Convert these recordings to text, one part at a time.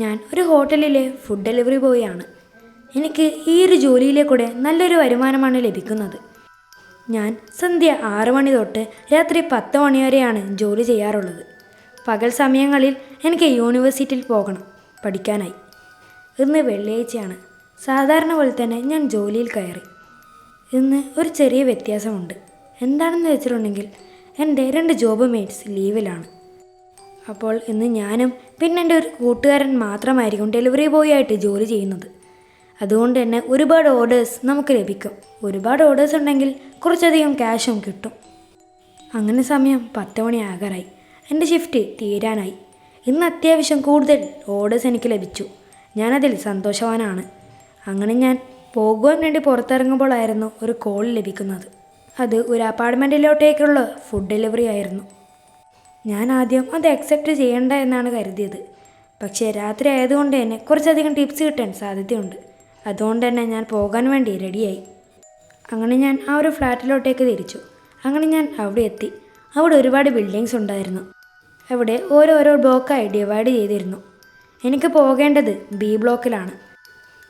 ഞാൻ ഒരു ഹോട്ടലിലെ ഫുഡ് ഡെലിവറി ബോയ് ആണ്. എനിക്ക് ഈ ഒരു ജോലിയിലെ കൂടെ നല്ലൊരു വരുമാനമാണ് ലഭിക്കുന്നത്. ഞാൻ സന്ധ്യ 6 മണി തൊട്ട് രാത്രി 10 മണി വരെയാണ് ജോലി ചെയ്യാറുള്ളത്. പകൽ സമയങ്ങളിൽ എനിക്ക് യൂണിവേഴ്സിറ്റിയിൽ പോകണം പഠിക്കാനായി. ഇന്ന് വെള്ളിയാഴ്ചയാണ്. സാധാരണ പോലെ തന്നെ ഞാൻ ജോലിയിൽ കയറി. ഇന്ന് ഒരു ചെറിയ വ്യത്യാസമുണ്ട്. എന്താണെന്ന് വെച്ചിട്ടുണ്ടെങ്കിൽ എൻ്റെ 2 ജോബ് മേറ്റ്സ് ലീവിലാണ്. അപ്പോൾ ഇന്ന് ഞാനും പിന്നെ എൻ്റെ ഒരു കൂട്ടുകാരൻ മാത്രമായിരിക്കും ഡെലിവറി ബോയ് ആയിട്ട് ജോലി ചെയ്യുന്നത്. അതുകൊണ്ട് തന്നെ ഒരുപാട് ഓർഡേഴ്സ് നമുക്ക് ലഭിക്കും. ഒരുപാട് ഓർഡേഴ്സ് ഉണ്ടെങ്കിൽ കുറച്ചധികം ക്യാഷും കിട്ടും. അങ്ങനെ സമയം 10 മണി ആകാറായി. എൻ്റെ ഷിഫ്റ്റ് തീരാനായി. ഇന്ന് അത്യാവശ്യം കൂടുതൽ ഓർഡേഴ്സ് എനിക്ക് ലഭിച്ചു. ഞാനതിൽ സന്തോഷവാനാണ്. അങ്ങനെ ഞാൻ പോകുവാൻ വേണ്ടി പുറത്തിറങ്ങുമ്പോഴായിരുന്നു ഒരു കോൾ ലഭിക്കുന്നത്. അത് ഒരു അപ്പാർട്ട്മെൻറ്റിലോട്ടേക്കുള്ള ഫുഡ് ഡെലിവറി ആയിരുന്നു. ഞാൻ ആദ്യം അത് അക്സെപ്റ്റ് ചെയ്യേണ്ട എന്നാണ് കരുതിയത്. പക്ഷേ രാത്രി ആയതുകൊണ്ട് തന്നെ കുറച്ചധികം ടിപ്സ് കിട്ടാൻ സാധ്യതയുണ്ട്. അതുകൊണ്ട് തന്നെ ഞാൻ പോകാൻ വേണ്ടി റെഡിയായി. അങ്ങനെ ഞാൻ ആ ഒരു ഫ്ലാറ്റിലോട്ടേക്ക് തിരിച്ചു. അങ്ങനെ ഞാൻ അവിടെ എത്തി. അവിടെ ഒരുപാട് ബിൽഡിങ്സ് ഉണ്ടായിരുന്നു. അവിടെ ഓരോരോ ബ്ലോക്കായി ഡിവൈഡ് ചെയ്തിരുന്നു. എനിക്ക് പോകേണ്ടത് ബി ബ്ലോക്കിലാണ്.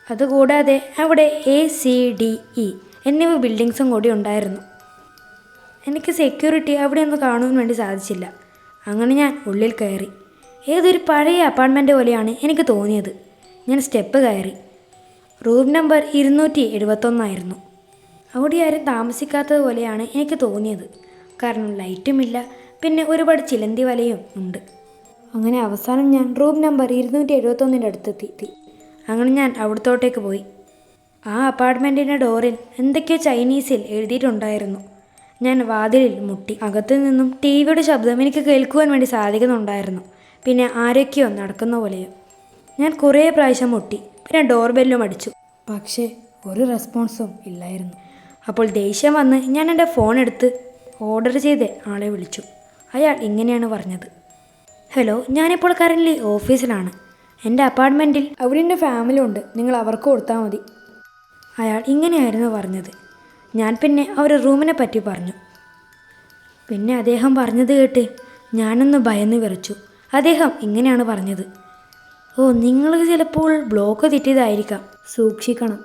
അതുകൂടാതെ അവിടെ ACDE എന്നിവ ബിൽഡിങ്സും കൂടി ഉണ്ടായിരുന്നു. എനിക്ക് സെക്യൂരിറ്റി അവിടെ ഒന്ന് കാണുവാൻ വേണ്ടി സാധിച്ചില്ല. അങ്ങനെ ഞാൻ ഉള്ളിൽ കയറി. ഏതൊരു പഴയ അപ്പാർട്ട്മെൻറ്റ് പോലെയാണ് എനിക്ക് തോന്നിയത്. ഞാൻ സ്റ്റെപ്പ് കയറി. റൂം നമ്പർ 271 ആയിരുന്നു. അവിടെ ആരും താമസിക്കാത്തത് പോലെയാണ് എനിക്ക് തോന്നിയത്. കാരണം ലൈറ്റുമില്ല, പിന്നെ ഒരുപാട് ചിലന്തി വലയും ഉണ്ട്. അങ്ങനെ അവസാനം ഞാൻ റൂം നമ്പർ 271 അടുത്തെത്തി. അങ്ങനെ ഞാൻ അവിടത്തോട്ടേക്ക് പോയി. ആ അപ്പാർട്ട്മെൻറ്റിൻ്റെ ഡോറിൽ എന്തൊക്കെയോ ചൈനീസിൽ എഴുതിയിട്ടുണ്ടായിരുന്നു. ഞാൻ വാതിലിൽ മുട്ടി. അകത്തു നിന്നും TV ശബ്ദം എനിക്ക് കേൾക്കുവാൻ വേണ്ടി സാധിക്കുന്നുണ്ടായിരുന്നു. പിന്നെ ആരൊക്കെയോ നടക്കുന്ന പോലെയോ. ഞാൻ കുറേ പ്രാവശ്യം മുട്ടി. പിന്നെ ഡോർ ബെല്ലും അടിച്ചു. പക്ഷേ ഒരു റെസ്പോൺസും ഇല്ലായിരുന്നു. അപ്പോൾ ദേഷ്യം വന്ന് ഞാൻ എൻ്റെ ഫോൺ എടുത്ത് ഓർഡർ ചെയ്ത് ആളെ വിളിച്ചു. അയാൾ ഇങ്ങനെയാണ് പറഞ്ഞത്: ഹലോ, ഞാനിപ്പോൾ കറൻ്റ് ഓഫീസിലാണ്. എൻ്റെ അപ്പാർട്ട്മെൻറ്റിൽ അവിടെ എൻ്റെ ഫാമിലി ഉണ്ട്, നിങ്ങൾ അവർക്ക് കൊടുത്താൽ മതി. അയാൾ ഇങ്ങനെയായിരുന്നു പറഞ്ഞത്. ഞാൻ പിന്നെ അവരുടെ റൂമിനെ പറ്റി പറഞ്ഞു. പിന്നെ അദ്ദേഹം പറഞ്ഞത് കേട്ട് ഞാനൊന്ന് ഭയന്ന് വിറച്ചു. അദ്ദേഹം ഇങ്ങനെയാണ് പറഞ്ഞത്: ഓ, നിങ്ങൾ ചിലപ്പോൾ ബ്ലോക്ക് തെറ്റിയതായിരിക്കാം, സൂക്ഷിക്കണം.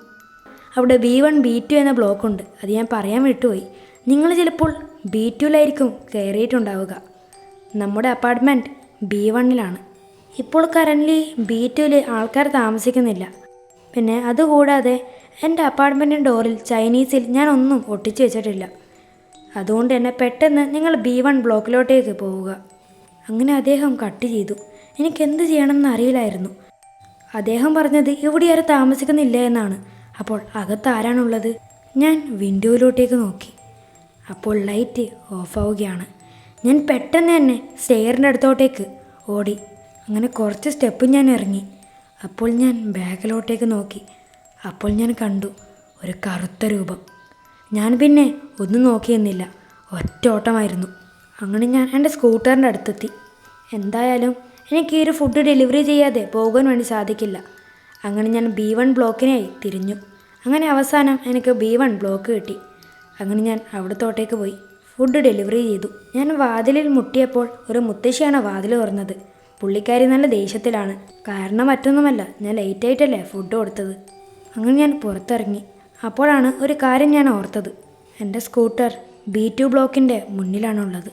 അവിടെ B1 B2 എന്ന ബ്ലോക്കുണ്ട്. അത് ഞാൻ പറയാൻ വിട്ടുപോയി. നിങ്ങൾ ചിലപ്പോൾ B2ലായിരിക്കും കയറിയിട്ടുണ്ടാവുക. നമ്മുടെ അപ്പാർട്ട്മെൻറ്റ് B1ലാണ്. ഇപ്പോൾ കറൻ്റ് B2ൽ ആൾക്കാർ താമസിക്കുന്നില്ല. പിന്നെ അതുകൂടാതെ എൻ്റെ അപ്പാർട്ട്മെൻറ്റിൻ്റെ ഡോറിൽ ചൈനീസിൽ ഞാൻ ഒന്നും ഒട്ടിച്ചു വെച്ചിട്ടില്ല. അതുകൊണ്ട് തന്നെ പെട്ടെന്ന് നിങ്ങൾ B1 ബ്ലോക്കിലോട്ടേക്ക് പോവുക. അങ്ങനെ അദ്ദേഹം കട്ട് ചെയ്തു. എനിക്കെന്ത് ചെയ്യണമെന്ന് അറിയില്ലായിരുന്നു. അദ്ദേഹം പറഞ്ഞത് ഇവിടെ ആരും താമസിക്കുന്നില്ല എന്നാണ്. അപ്പോൾ അകത്ത് ആരാണുള്ളത്? ഞാൻ വിൻഡോയിലോട്ടേക്ക് നോക്കി. അപ്പോൾ ലൈറ്റ് ഓഫാവുകയാണ്. ഞാൻ പെട്ടെന്ന് തന്നെ സ്റ്റെയറിൻ്റെ അടുത്തോട്ടേക്ക് ഓടി. അങ്ങനെ കുറച്ച് സ്റ്റെപ്പ് ഞാൻ ഇറങ്ങി. അപ്പോൾ ഞാൻ ബാക്കിലോട്ടേക്ക് നോക്കി. അപ്പോൾ ഞാൻ കണ്ടു ഒരു കറുത്ത രൂപം. ഞാൻ പിന്നെ ഒന്നും നോക്കിയെന്നില്ല, ഒറ്റ ഓട്ടമായിരുന്നു. അങ്ങനെ ഞാൻ എൻ്റെ സ്കൂട്ടറിൻ്റെ അടുത്തെത്തി. എന്തായാലും എനിക്ക് ഈ ഒരു ഫുഡ് ഡെലിവറി ചെയ്യാതെ പോകാൻ വേണ്ടി സാധിക്കില്ല. അങ്ങനെ ഞാൻ B1 ബ്ലോക്കിനായി തിരിഞ്ഞു. അങ്ങനെ അവസാനം എനിക്ക് B1 ബ്ലോക്ക് കിട്ടി. അങ്ങനെ ഞാൻ അവിടത്തോട്ടേക്ക് പോയി ഫുഡ് ഡെലിവറി ചെയ്തു. ഞാൻ വാതിലിൽ മുട്ടിയപ്പോൾ ഒരു മുത്തശ്ശിയാണ് വാതിൽ തുറന്നത്. പുള്ളിക്കാരി നല്ല ദേഷ്യത്തിലാണ്. കാരണം മറ്റൊന്നുമല്ല, ഞാൻ ലേറ്റായിട്ടല്ലേ ഫുഡ് കൊടുത്തത്. അങ്ങനെ ഞാൻ പുറത്തിറങ്ങി. അപ്പോഴാണ് ഒരു കാര്യം ഞാൻ ഓർത്തത്. എൻ്റെ സ്കൂട്ടർ B2 ബ്ലോക്കിൻ്റെ മുന്നിലാണുള്ളത്.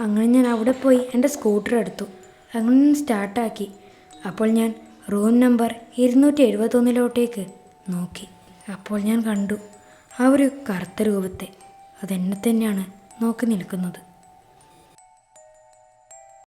അങ്ങനെ ഞാൻ അവിടെ പോയി എൻ്റെ സ്കൂട്ടർ എടുത്തു. അങ്ങനെ ഞാൻ സ്റ്റാർട്ടാക്കി. അപ്പോൾ ഞാൻ റൂം നമ്പർ 271 നോക്കി. അപ്പോൾ ഞാൻ കണ്ടു ആ ഒരു കറുത്ത രൂപത്തെ. അതെന്നെ തന്നെയാണ് നോക്കി നിൽക്കുന്നത്.